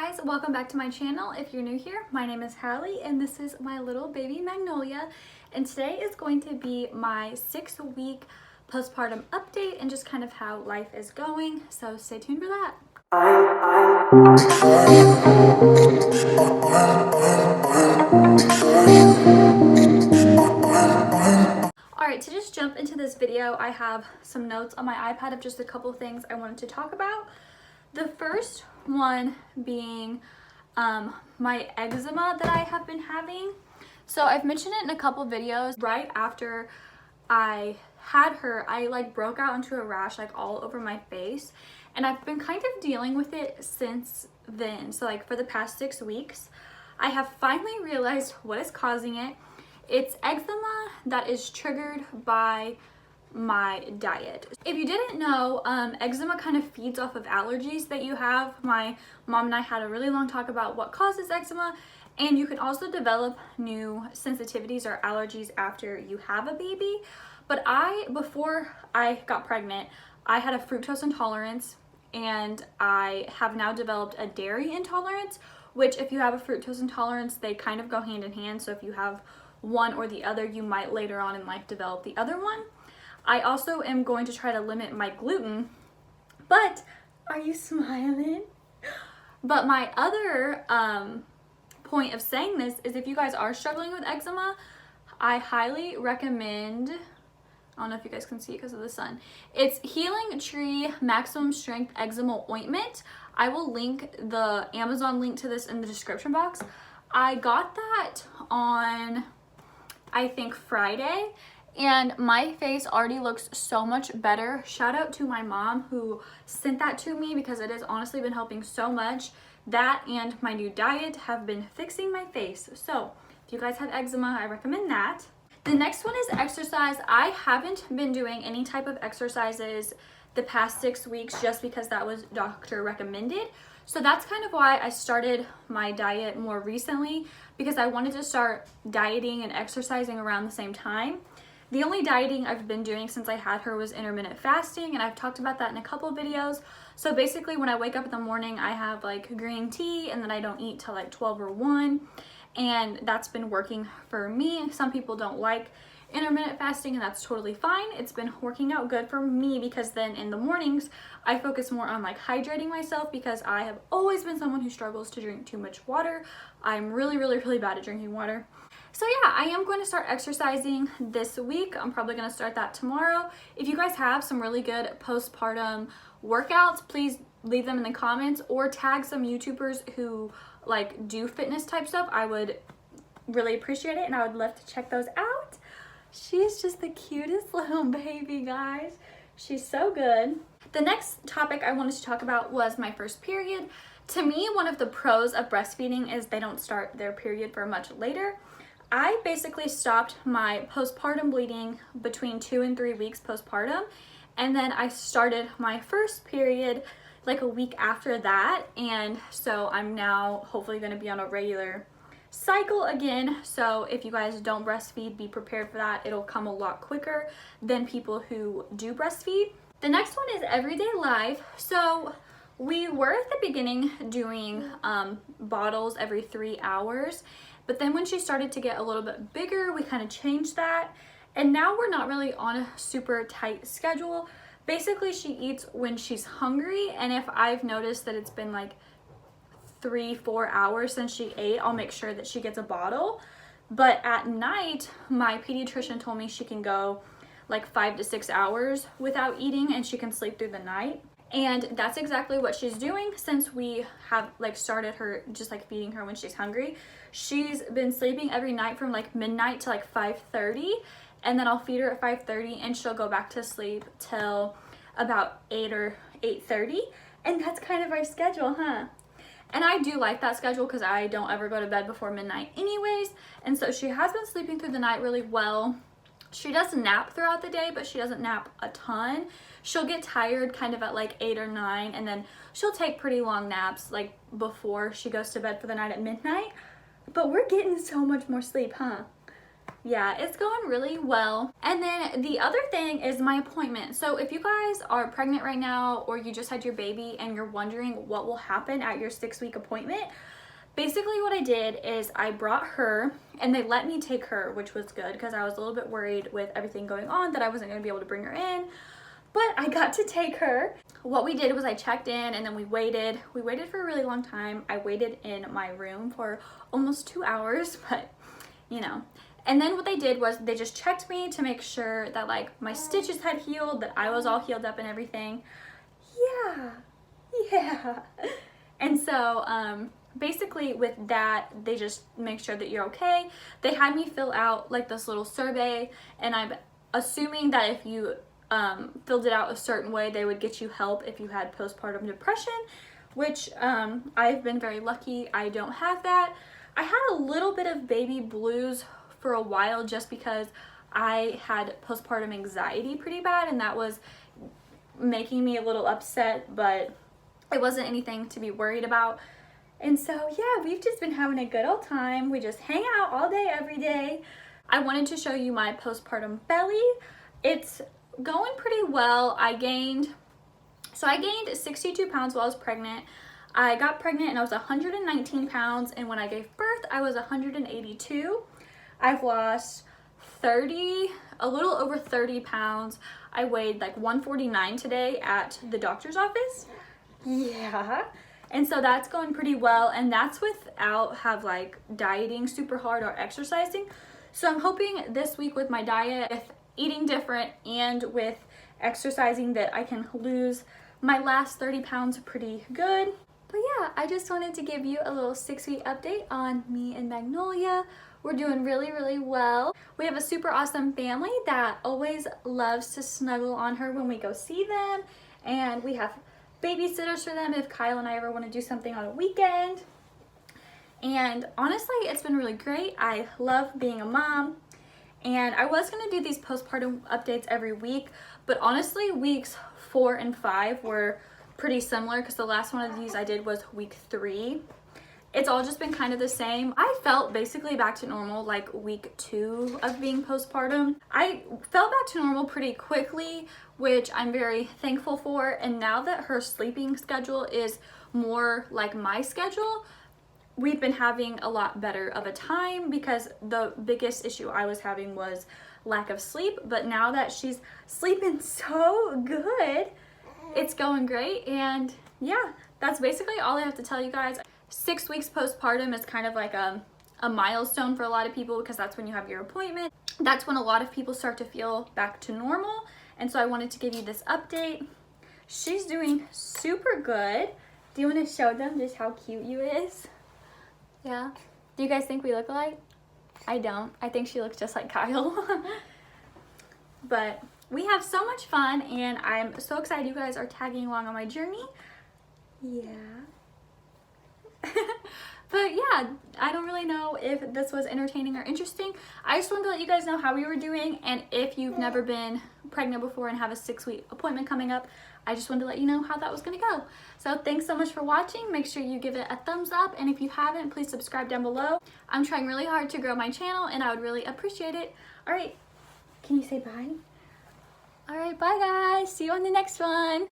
guys, welcome back to my channel. If you're new here, my name is Halle and this is my little baby Magnolia, and today is going to be my 6-week postpartum update and just kind of how life is going, so stay tuned for that. Alright, to just jump into this video, I have some notes on my iPad of just a couple things I wanted to talk about. The first one being my eczema that I have been having. So I've mentioned it in a couple videos. Right after I had her, I broke out into a rash all over my face, and I've been kind of dealing with it since then. So for the past 6 weeks, I have finally realized what is causing it. It's eczema that is triggered by my diet. If you didn't know, eczema kind of feeds off of allergies that you have. My mom and I had a really long talk about what causes eczema, and you can also develop new sensitivities or allergies after you have a baby. But before I got pregnant, I had a fructose intolerance, and I have now developed a dairy intolerance, which if you have a fructose intolerance, they kind of go hand in hand. So if you have one or the other, you might later on in life develop the other one. I also am going to try to limit my gluten, but are you smiling? But my other point of saying this is if you guys are struggling with eczema, I highly recommend, I don't know if you guys can see it because of the sun, it's Healing Tree Maximum Strength Eczema Ointment. I will link the Amazon link to this in the description box. I got that on, I think, Friday, and my face already looks so much better. Shout out to my mom who sent that to me because it has honestly been helping so much. That and my new diet have been fixing my face. So if you guys have eczema, I recommend that. The next one is exercise. I haven't been doing any type of exercises the past 6 weeks just because that was doctor recommended. So that's kind of why I started my diet more recently, because I wanted to start dieting and exercising around the same time. The only dieting I've been doing since I had her was intermittent fasting, and I've talked about that in a couple of videos. So basically when I wake up in the morning, I have green tea, and then I don't eat till 12 or 1, and that's been working for me. Some people don't like intermittent fasting, and that's totally fine. It's been working out good for me because then in the mornings I focus more on hydrating myself, because I have always been someone who struggles to drink too much water. I'm really bad at drinking water. So yeah, I am going to start exercising this week. I'm probably going to start that tomorrow. If you guys have some really good postpartum workouts, please leave them in the comments, or tag some YouTubers who do fitness type stuff. I would really appreciate it, and I would love to check those out. She's just the cutest little baby, guys. She's so good. The next topic I wanted to talk about was my first period. To me, one of the pros of breastfeeding is they don't start their period for much later. I basically stopped my postpartum bleeding between 2 and 3 weeks postpartum, and then I started my first period a week after that, and so I'm now hopefully going to be on a regular cycle again. So if you guys don't breastfeed, be prepared for that. It'll come a lot quicker than people who do breastfeed. The next one is everyday life. So we were at the beginning doing bottles every 3 hours, but then when she started to get a little bit bigger, we kind of changed that, and now we're not really on a super tight schedule. Basically, she eats when she's hungry, and if I've noticed that it's been 3-4 hours since she ate, I'll make sure that she gets a bottle. But at night, my pediatrician told me she can go 5 to 6 hours without eating, and she can sleep through the night. And that's exactly what she's doing since we have started her just feeding her when she's hungry. She's been sleeping every night from midnight to 5:30, and then I'll feed her at 5:30, and she'll go back to sleep till about 8 or 8:30, and that's kind of our schedule, huh? And I do like that schedule because I don't ever go to bed before midnight anyways, and so she has been sleeping through the night really well. She does nap throughout the day, but she doesn't nap a ton. She'll get tired kind of at 8 or 9, and then she'll take pretty long naps before she goes to bed for the night at midnight. But we're getting so much more sleep, huh? yeah, it's going really well. And then the other thing is my appointment. So if you guys are pregnant right now, or you just had your baby and you're wondering what will happen at your 6-week appointment, basically what I did is I brought her, and they let me take her, which was good because I was a little bit worried with everything going on that I wasn't going to be able to bring her in. But I got to take her. What we did was I checked in, and then we waited. We waited for a really long time. I waited in my room for almost 2 hours, but you know. And then what they did was they just checked me to make sure that like my stitches had healed, that I was all healed up and everything. Yeah. And so basically with that, they just make sure that you're okay. They had me fill out like this little survey, and I'm assuming that if you filled it out a certain way, they would get you help if you had postpartum depression, which I've been very lucky. I don't have that. I had a little bit of baby blues for a while just because I had postpartum anxiety pretty bad, and that was making me a little upset, but it wasn't anything to be worried about. And so yeah, we've just been having a good old time. We just hang out all day, every day. I wanted to show you my postpartum belly. It's going pretty well. I gained 62 pounds while I was pregnant. I got pregnant and I was 119 pounds, and when I gave birth, I was 182. I've lost a little over 30 pounds. I weighed like 149 today at the doctor's office. Yeah. And so that's going pretty well, and that's without dieting super hard or exercising. So I'm hoping this week with my diet, with eating different and with exercising, that I can lose my last 30 pounds pretty good. But yeah, I just wanted to give you a little 6-week update on me and Magnolia. We're doing really, really well. We have a super awesome family that always loves to snuggle on her when we go see them. And we have babysitters for them if Kyle and I ever want to do something on a weekend. And honestly, it's been really great. I love being a mom. And I was going to do these postpartum updates every week, but honestly, weeks 4 and 5 were pretty similar because the last one of these I did was week 3. It's all just been kind of the same. I felt basically back to normal like week 2 of being postpartum. I felt back to normal pretty quickly, which I'm very thankful for. And now that her sleeping schedule is more like my schedule, we've been having a lot better of a time, because the biggest issue I was having was lack of sleep. But now that she's sleeping so good, it's going great. And yeah, that's basically all I have to tell you guys. 6 weeks postpartum is kind of like a milestone for a lot of people, because that's when you have your appointment. That's when a lot of people start to feel back to normal. And so I wanted to give you this update. She's doing super good. Do you want to show them just how cute you is? Yeah. Do you guys think we look alike? I don't. I think she looks just like Kyle. But we have so much fun, and I'm so excited you guys are tagging along on my journey. Yeah. But yeah, I don't really know if this was entertaining or interesting. I just wanted to let you guys know how we were doing, and if you've never been pregnant before and have a 6-week appointment coming up, I just wanted to let you know how that was going to go. So thanks so much for watching. Make sure you give it a thumbs up, and if you haven't, please subscribe down below. I'm trying really hard to grow my channel, and I would really appreciate it. All right, can you say bye? All right, bye guys. See you on the next one.